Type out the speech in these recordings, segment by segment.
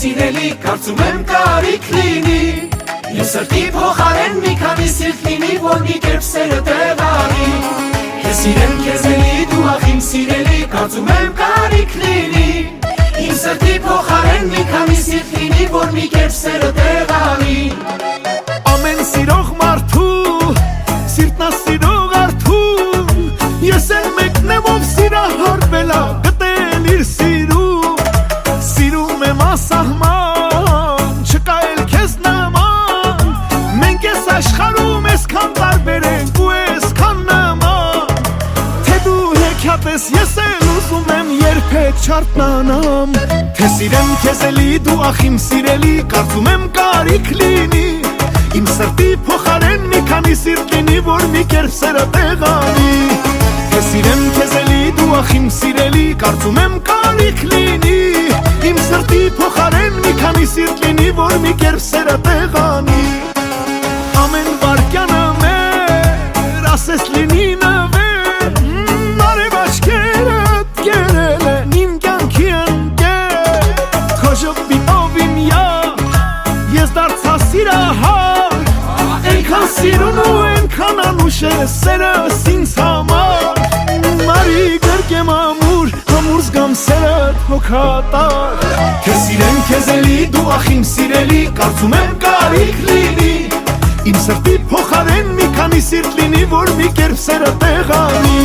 սիրելի, կարծում եմ կարիք լինի Ես սրտի փոխարեն մի քանի սիրտ լինի, որ մի կերպ սերը տեղանի Ես սիրեմ քեզ էլի, դու ախ իմ սիրելի, կարծում եմ կարիք լինի Իմ սրտի փոխարեն մի քանի սիրտ լինի, որ մի կերպ սերը տեղանի Ամեն սիրող մարդու, սիրտնա սիրող արդու Ես էլ մեկն եմ, ով սիրահարվել ա, գտել իր սիրում Սիրում եմ ասահման, չկա էլ քեզ նման Մենք ես աշխարհում այսքան տարբեր ենք ու այսքան նման Թե դու հեքիաթ ես, ես էլ ուզում եմ երբեք չարթնանամ Թե սիրեմ քեզ էլի, դու ախ իմ սիրելի, կարծում եմ կարիք լինի Իմ սրտի փոխարեն մի քանի սիրտ լինի, որ մի կերպ սերը տեղանի Թե սիրեմ քեզ էլի, դու ախ իմ սիրելի, կարծում եմ կարիք լինի Իմ սրտի փոխարեն մի քանի սիրտ լինի, որ մի կերպ սերը տեղանի Ամեն վարկյանը մեր, ասես լինի նվեր Արև աչքերդ կերել են իմ կյանքի ընկեր Քո ժպիտով իմ յար, ես դարձա սիրահար Ենքան սիրուն ու ենքան անուշ է սերս ինձ համար Մարի գրկեմ ամուր, ամուր զգամ սերդ հոգատար Քեզ սիրեմ քեզ էլի, դու ախ իմ սիրելի, կարծում եմ կարիք լինի Իմ սրտի փոխարեն մի քանի սիրտ լինի, որ մի կերպ սերը տեղանի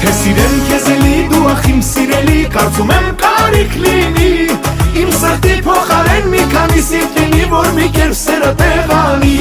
Թե սիրեմ քեզ էլի, դու ախ իմ սիրելի, կարծում եմ կարիք լինի Իմ սրտի փոխարեն մի քանի սիրտ լինի, որ մի կերպ սերը տեղանի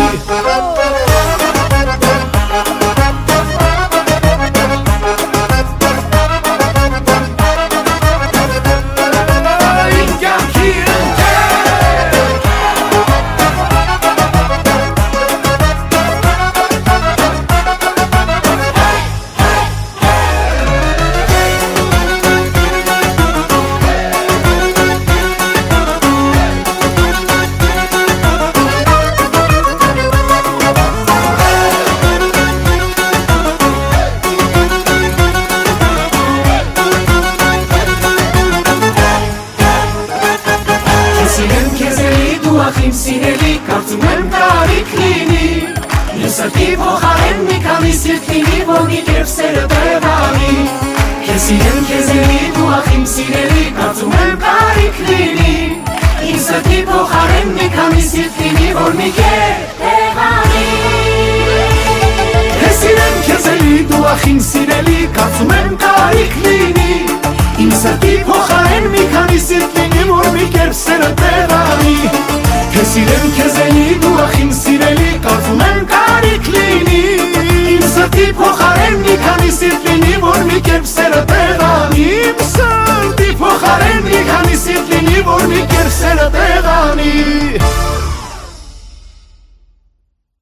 Իմ սիրելի, կարծում եմ կարիք լինի Ես սրտի փոխարեն մի քանի սիրտ լինի, որ մի կերպ սերը տեղանի Ես սիրեմ քեզ էլի, դու ախ իմ սիրելի, կարծում եմ կարիք լինի Իմ սրտի փոխարեն մի քանի սիրտ լինի, որ մի կերպ տեղանի Ես սիրեմ քեզ էլի, դու ախ իմ սիրելի, կարծում եմ կարիք լինի Իմ սրտի փոխարեն մի քանի սիրտ լինի, որ մի կերպ սերը տեղանի Ես սիրեմ քեզ էլի,